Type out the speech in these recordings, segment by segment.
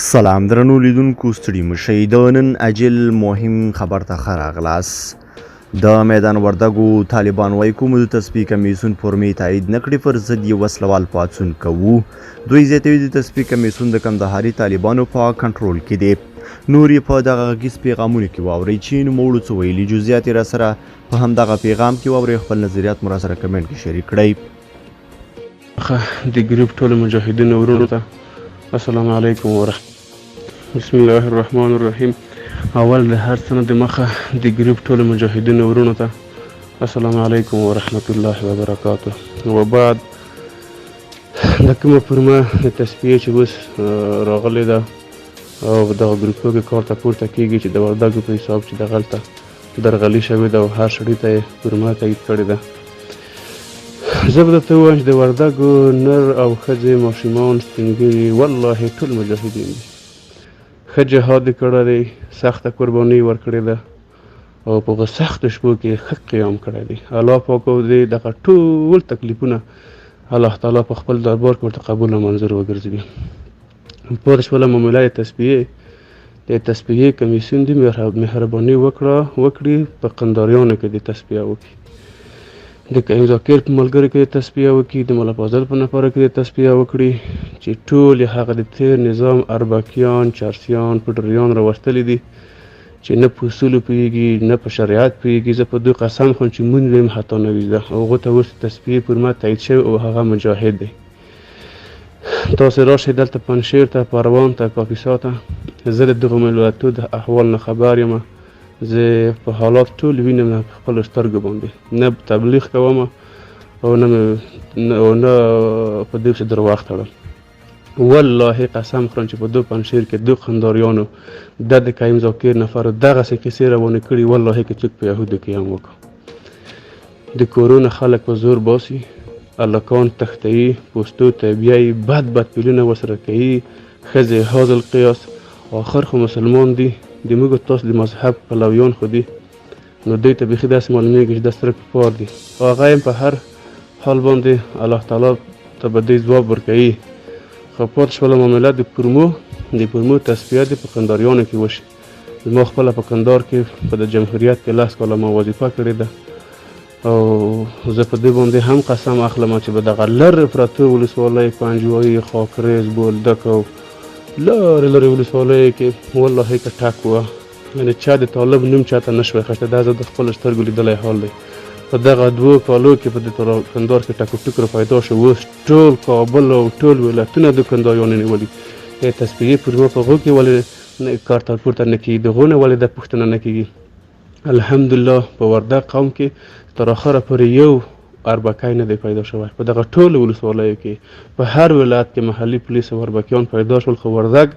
سلام درنو لیدونکو ستړي مشئ د نن اجل مهم خبر ته ښه راغلاست. د میدان وردګو طالبان وایي کوم د تصفیې کمیسیون فورمې تایید نه کړي پر ضد یې وسلوال پاڅون کوو. دوی زیاتوي د تصفیې کمیسیون د کندهاري طالبانو په کنټرول کې دی. نور یې په دغه غږیز پیغامونو کې واورئ چې نوموړو څه ویلي. جزئیات یې راسره په همدغه پیغام کې واورئ. خپل نظریات مو راسره کمنټ کې شریک کړئ. د ګروپ ټولو مجاهدینو ورونو ته السلام علیکم ورحمة بسم الله الرحمن الرحیم. اول د هر څه نه د مخه د ګروپ ټولو مجاهدینو ورونو ته السلام علیکم ورحمة الله وبرکاته. وبعد د کومه فرمه د تصفیې چې اوس راغلې ده او دغه ګروپو کې کار ته پورته کېږي چې د وردګو په حساب چې دغلته درغلي شوې ده او هر سړي ته یې فرمه تایید کړې ده. زه به درته ووایم چې د وردګو نر او ښځې ماشومان سپین ږیري والله ټول مجاهدین دي. ښه جهاد یې کړی دی، سخته قرباني یې ورکړې ده او په سختو شپو کې ښه قیام کړی دی. الله پاک دې دغه ټول تکلیفونه الله تعالی په خپل دربار کې ورته قبول او منظور وګرځوي. پاتې شوله معامله د تصفیې کمیسیون دې مهرباني وکړي په قنداریانو کې د تصفیه وکړي، د کریم ذاکر په ملګرو کې د تصفیه وکړي، د ملا فاضل په نفره کې د تصفیه وکړي چې ټول هغه د تیر نظام اربکیان، چرسیان، پډریان راوستلي دي چې نه په اصولو پوهېږي نه په شریعت پوهېږي. زه په دوی قسم خورم چې مونږ هم حتی نه وي زده. هغو ته اوس تصفیې فرمه تایید شوی او هغه مجاهد دی. تاسې راشئ دلته پنجشیر ته، پروان ته، کاپیسا ته. زه د دغو ملتو د احوال نه خبر یم. زه په حالات ټول وینم په خپلو سترګو باندې، نه تبلیغ کوم او نه په دوی پسې درواغ تړم. والله قسم خورم چې په دو پنجشیر کې دو قنداریانو د کریم ذاکر نفرو دغسې کیسې روانې کړي. والله که څوک په یهودو کې هم وکړو د کورونه خلک په زور باسي، هلکان تښتوي، پوستو ته بیایي، بد پیلونه ورسره کوي، ښځې هذا القیاس. آخر خو مسلمان دي، د موږ تاسو د مذهب پلویان خو دي، نو دوی ته بیخي داسې معلومیږي چې دا ستر کفار دي. هغه هم په هر حال باندې الله تعالی ته به دوی ځواب ورکوي. خو پاتې شوله معامله د فرمو تصفیه دې په قنداریانو کې وشي. زما خپله په کندهار کې په د جمهوریت کې 10 کاله ما وظیفه کړې ده او زه په دې باندې هم قسم اخلم چې به دغه لرې پرتو ولسوالۍ پنجوایي، خاکریز، بولدک او لرې ولسوالیو کې والله که ټک وه، یعنې چا د طالب نوم چاته نه شوی خښته. دا زه د خپلو سترګو لیدلی حال دی. په دغه 2 کالو کې په د کندهار کې ټکو ټکرو پیدا شو. اوس ټول کابل او ټول ولایتونه د کندهاریانو نیولي. د تصفیې فرمه په هغو کې ولې کار ته پورته نه کېږي، د هغو نه ولې دا پوښتنه نه کېږي. الحمدلله په وردګ قوم کې تر اخره پورې یو اربکی نه دی پیدا شوی. په دغه ټولو ولسوالیو کې په هر ولایت کې محلي پولیس او اربکیان پیدا شول، خو وردګ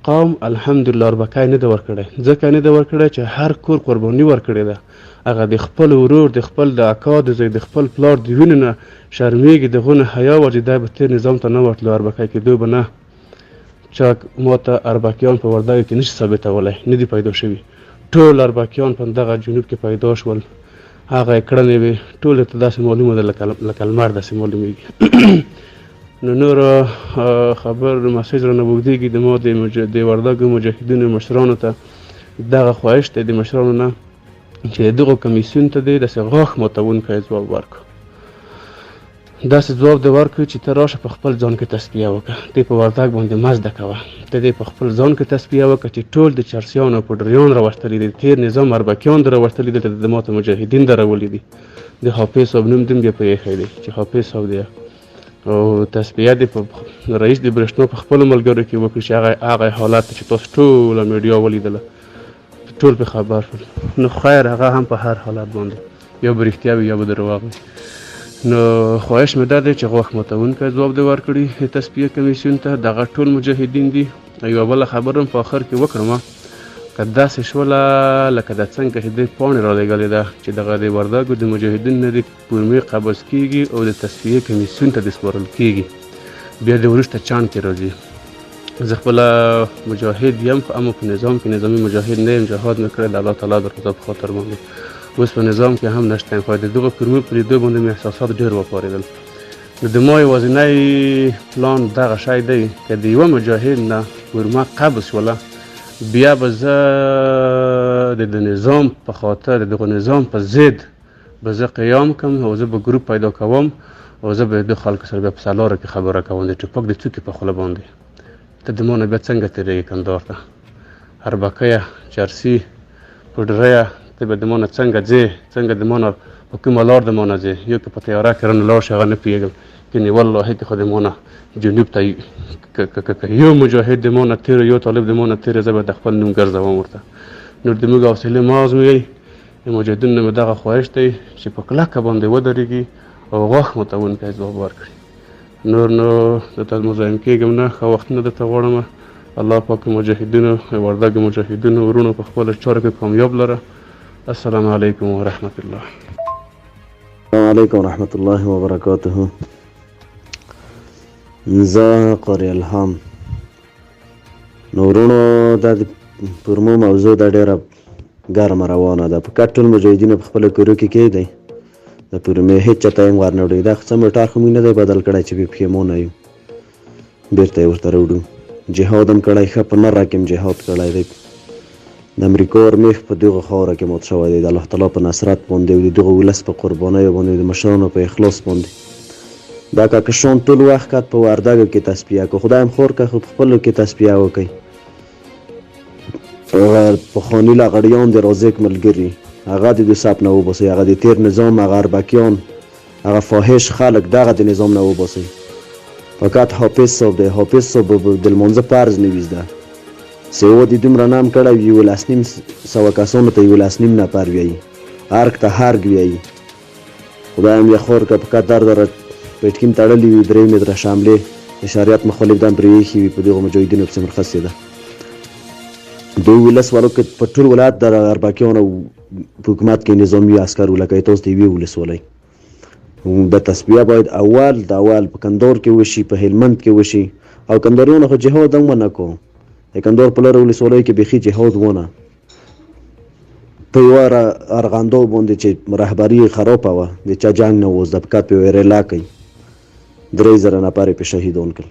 قوم الحمدلله اربکی نه دی ورکړی. ځکه نه دی ورکړی چې هر کور قرباني ورکړې ده. هغه د خپل ورور، د خپل د اکا، د زوی، د خپل پلار د وینې نه شرمېږي، د هغو نه حیا وه چې دی به تېر نظام ته نه ورتلو، اربکی کېدو به نه. چا ماته اربکیان په وردګو کې نشي ثابتولی، نه دي پیدا شوي. ټول اربکیان په دغه جنوب کې پیدا شول. هغه یې کړنې وې ټولو ته داسې معلومه ده لکه لمر داسې معلومېږي. نو نور خبر مسیج رانه اوږدېږي. د ما د وردګو مجاهدینو مشرانو ته دغه خواهش دی د مشرانو نه چې دغو کمیسیون ته دی داسې غاښ ماتونکی ځواب ورکړو. داسې ځواب دې ورکړو چې ته راشه په خپل ځان کې تصفیه وکړه. ته په وردګ باندې مزده کوه، ته دې په خپل ځان کې تصفیه وکړه چې ټول د چرسیانو او پډریان راوستلي دي، تېر نظام اربکیان در راوستلي دي، د ماته مجاهدین در راولي دي. د حافظ صاحب نوم دې بیا په ایښی دی چې حافظ صاحب دی او تصفیه دې په رئیس د برېښنا په خپلو ملګرو کې وکړي چې هغه حالت چې تاسو ټوله میډیا ولیدله، ټول پرې خبر شول. نو خیر هغه هم په هر حالت باندې یا به رښتیا وي یا به درواغ وي. نو خواهش مې دا دی چې غاښ ماتونکی ځواب دې ورکړي تصفیه کمیسیون ته. دغه ټول مجاهدین دي. یوه بله خبره هم په آخر کې وکړم، که داسې شوله لکه د څنګه چې دوی پاڼې رالېږلې ده چې دغه د وردګو د مجاهدینو نه د فورمې قبض کېږي او د تصفیې کمیسیون ته د سپارل کېږي، بیا د وروسته چاند کې راځي. زه خپله مجاهد یم خو اما په نظام کې نظامي مجاهد نه یم. جهاد مې کړی د الله تعالی د رضا په خاطر باندې. اوس په نظام کې هم نشته یم، خو د دغو فورمې په لیدو باندې مې احساسات ډېر وپارېدل. نو د ما یوازینی پلان دغه شی دی که د یوه مجاهد نه پورما قبض شوله بیا به زه د نظام په خاطر د دغه نظام په ضد به زه قیام کوم او زه به ګروپ پیدا کوم او زه به د خلکو سره بیا په سلاره کې خبره کوم د ټوپک د څوکې په خوله باندې ته د ما نه بیا څنګه تېرېږې کندهار ته اربکیه چرسي پوډریه ته به د ما نه څنګه ځې څنګه د ما نه په کومه لار د ما نه ځې یو که په تیاره کې رانه لاړ شي هغه نه پوهېږم کنې والله که خو د ما نه جنوب ته یو مجاهد د ما نه تېر یو طالب د ما نه تېر زه به د خپل نوم ګرځوم ورته نور د موږ حوصلې مه ازمویئ د مجاهدینو نه مې دغه خواهش دی چې په کلکه باندې ودرېږي او غاښ ماتونکی ځواب ورکړي نور نو درته مزاحم کېږم نه ښه وختونه درته غواړم الله پاک مجاهدینو وردګو مجاهدینو ورونو په خپله چارو کې کامیاب لره السلام علیکم ورحمت الله السلام علیکم ورحمت الله وبرکاته زه قاری الهام نورونو دا پرمو موضوع دا ډیره ګرمه روانه ده په کټ ټول مجاهدینو په خپله کورو کې کېدی د پرمې هېڅ چاته یې ور نه وړی دا څه موټر خو موږ نه دی بدل کړی چې بې پښې مو نه یو بېرته یې ورته راوړو جهاد هم کړی ښه په نره کې هم جهاد کړی دی د امریکا ارمیخ په دغه خاوره کې مات شوی دی د الله تعالی په نصرت باندې او د دغه ولس په قربانیو باندې د مشرانو په اخلاص باندې دا کهکشان ټول وخت په وردګو کې تصفیه کړو خدای هم خور که خو په خپلو کې تصفیه وکړي پخواني لغړیان د رازق ملګري هغه د صف نه وباسئ هغه د تیر نظام هغه اربکیان هغه فاحش خلک دغه د نظام نه وباسئ فقط حافظ صاحب دی حافظ صاحب د لمانځه فرض نه ویزده سیوا دې دومره نام کړی 11,500 کسانو ته 11,500 نفر ویایي ارګ ته هرګ ویایي خدای هم یې خور که په قطر دره پیټکیم تړلي وي 3 متره شاملې د شریعت مخالف دم پرې ایښي وي په دغو مجاهدینو پسې مرخصې ده دوی ولس والو کې په ټول ولایت د اربکیانو په حکومت کې نظامي عسکر ولکه تاسو د یوې ولسوالۍ د تصفیه باید اول په کندهار کې وشي په هلمند کې وشي او کندهاریانو خو جهاد هم ونه کو د کندهار په لاره ولسوالۍ کې بیخي جهاد ونه په یوه ارغندو باندې چې رهبري خرابه وه د چا جنګ نه اوس د فقط په یوه ریلا کوي 3,000 نفر یې په شهیدان کړل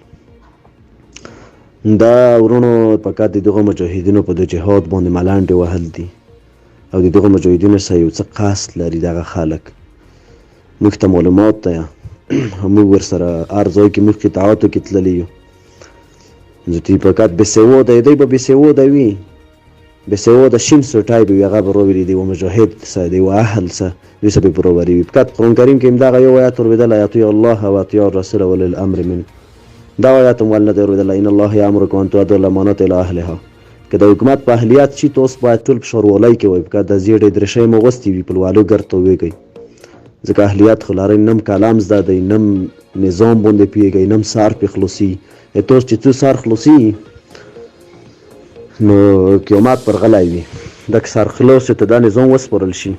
دا ورونو فقط د دغو مجاهدینو په د جهاد باندې ملنډې وهل دي او د دغو مجاهدینو سره یو څه قصد لري دغه خلک موږ ته معلومات دی موږ ورسره هر ځای کې موږ قطعاتو کې تللي یو دوی فقط بېسواده دی به بېسواده وي بېسواده شین سوټی به وي هغه به راولي د یوه مجاهد څه د یوه اهل څه دوی څه به برابري وي فقط قرآن کریم کې همدغه یو آیت اورېدلی اطیع الله و اطیع الرسول ولی الامر منکم دا آیت هم ول نه دی اورېدلی ان الله یامرکم ان تؤدوا الامانات الی اهلها که د حکومت په اهلیت شي تاسو باید ټول په ښاروالۍ کې وئ فقط د زیړې درشۍ مو اغوستې وي په لوالو ګرد ته ویږئ ځکه اهلیت خو لرئ نم کلام زده دی نم نظام باندې پوهېږئ نم سر پې خلاصي تاسو چې څو سر خلاصي نو قیامت پر غلی وي دا که سر خلاص ته دا نظام وسپارل شي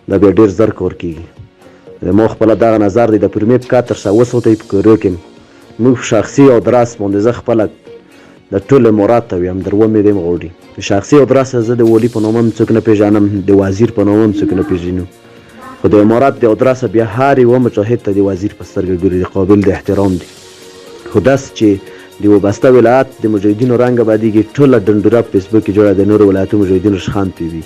دا بیا ډېر زر کار کېږي ما خپله دغه نظر دی د پرمې په کتر سره وساتئ په کورو کې موږ شخصي ادرس باندې زه خپله د ټول امارات ته ویم در ومې دیم غواړي شخصي ادرس زه د والي په نامه هم څوک نه پېژنم د وزیر په نامه هم څوک نه پېژنو خو د امارات د ادرسه بیا هر یوه مجاهد ته د وزیر په سترګه ګوري د قابل د احترام دی خو داسې چې د وابسته ولایت د مجاهدینو رنګه بدیږي ټوله ډنډوره په فیسبوک کې جوړه د نورو ولایتو مجاهدینو شخند پې وي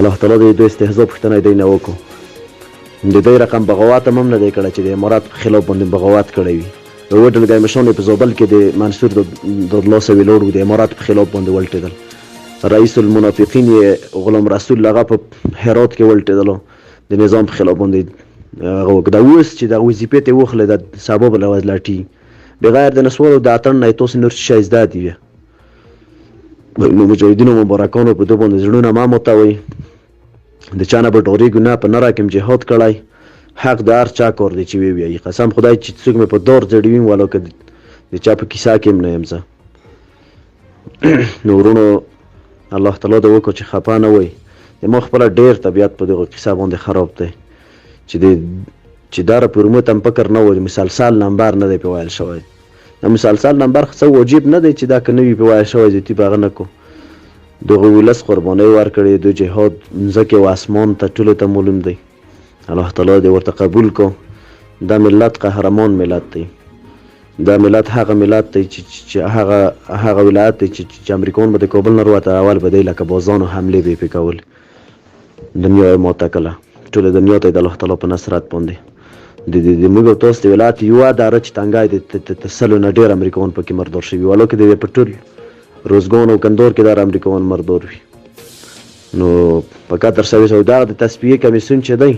الله تعالی د دوی استهزا پوښتنه دی نه وکړو د دوی رقم بغاوت هم نه دی کړی چې د امارات په خلاف باندې بغاوت کړی وي یوه ډلګۍ مشران په زابل کې د منصور دادلاسه ویلوړ و د امارات په خلاف باندې ولټېدل رئیس المنافقین یې غلام رسول هغه په هرات کې ولټېدلو د نظام په خلاف باندې هغه وکړه دا اوس چې دغه وظیفې ته یې وخلی د سبا به له لټي بغیر د نسوارو د اتڼ نه یې تاسو نور څه شی زده دي نو مجاهدینو مبارکانو په ده باندې زړونه مه ماتوئ د چا نه به ډارېږو نه په نره کې م جهاد کړی حق د هر چا کار دی چې ووایي قسم خدای چې څوک مې په دار ځړوي ولا که د چا په کیسه کې هم نه یم زه نو ورونو الله تعالی دې وکړو چې خفه نه وئ ما خپله ډېر طبیعت په دغه کیسه باندې خراب دی چې دا راپورمو ته هم فکر نه و مسلسل نمبر نه دی پې ویل شوی دا مسلسل نمبر څه واجب نه دی چې دا که نه وي پې ویل شوی زیاتي په هغه نه کو دغه ولس قربانۍ ورکړې د جهاد مځکې و اسمان ته ټولو ته معلوم دی الله تعالی دې ورته قبول کو دا ملت قهرمان ملت دی دا ملت هغه ملت دی چې هغه ولایت دی چې امریکایان به د کابل نه راوته اول به دی لکه بازانو حملې به یې پې کول. دنیا یې ماته کړله، ټوله دنیا ته یې د الله تعالی په نصرت باندې د موږ او تاسو د ولایت یوه داره چې تنګی دی د سلو نه ډېر امریکایان پکې مردار شوي، ولکه د په ټول روزګان او کندهار کې دا امریکایان مردار وي. نو په 400 دغه د تصفیې کمیسیون چې دی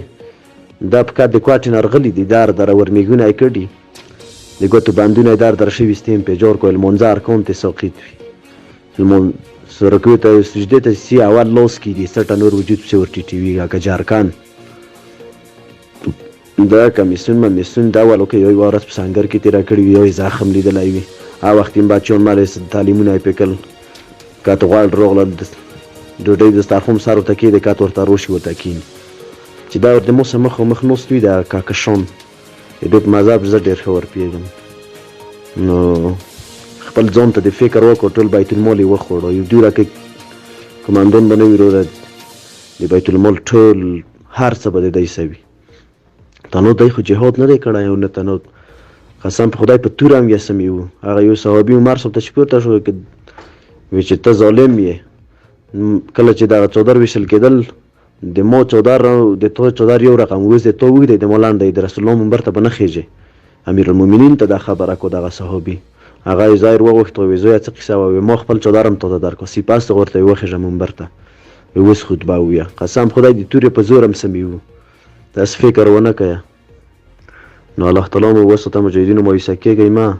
دا په کار د کوټې نه راغلي دي، داره ورمیږونه یې کړي، د ګوتو بندونه یې داره شوي ستیم پې جوړ کړو، لمونځه ارکان ته ساقط وي، رکوع ته سجدې ته سی اول لاس کېږي، سټه نور وجود پسې ورټیټوي لکه جارکان. دا کمیسیون ممیسیون دا ولو که یو ورځ په سنګر کې تېره کړې وي، یو یې زخم لیدلی وي، هغه وخت یې بچیان مالې تعلیمونه یې پې کړل، کاته غواړ راغلل ډوډۍ دسترخوان سر ورته کېږدی، کاته ورته راشي ورته کښېني چې دا ورته موسه مخامخ ناست وي د کهکشان. د دوی په مذهب زه ډېر ښه ورپوهېږم. نو خپل ځان ته د فکر وکړو، ټول بیت المال یې وخوړو، یو دوی راکې کماندان به نه وي وروره، د بیت المال ټول هر څه به د دی سوي. تنو دی خو جهاد نه دی کړی او نه تنو قسم په خدای په تور هم یسمی و. هغه یو صحابي عمر صاحب ته چې پورته شو وی چې ته ظالم یې، کله چې دغه څادر ویشل کېدل د ما څادر د تا څادر یو رقم اوس د تا اوږد دی د ما لنډ دی، د رسول الله منبر ته به نه خیژې. امیرالمؤمنین ته دا خبره کو دغه صحابي، هغه یې ظاهر وغوښت وی زویه څه قصه وه، ما خپل څادر هم تاته درکړه، سپس ته ورته یې وخېژه منبر ته، اوس خطبه وویه. قسم خدای د تورې په زور هم سمي وو، داسې فکر ونه کوه. نو الله تعالی مو وساته، مجاهدینو مایوسه کېږئ مه،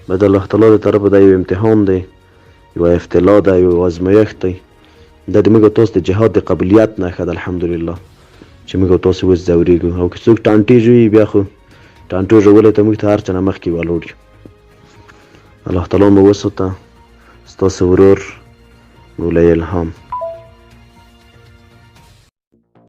به د الله تعالی د طرفه دا یو امتحان دی، یوه ابتلا ده، یو ازمایښت دی. دا د موږ او تاسو د جهاد د قبولیت نښه ده الحمدلله چې موږ او تاسو اوس ځورېږو. او که څوک ټانټې ژوي بیا خو ټانټو ژولی ته موږ ته هر څه نه مخکې ولاړ یو. الله تعالی مو وساته. ستاسو ورور مولوي الهام.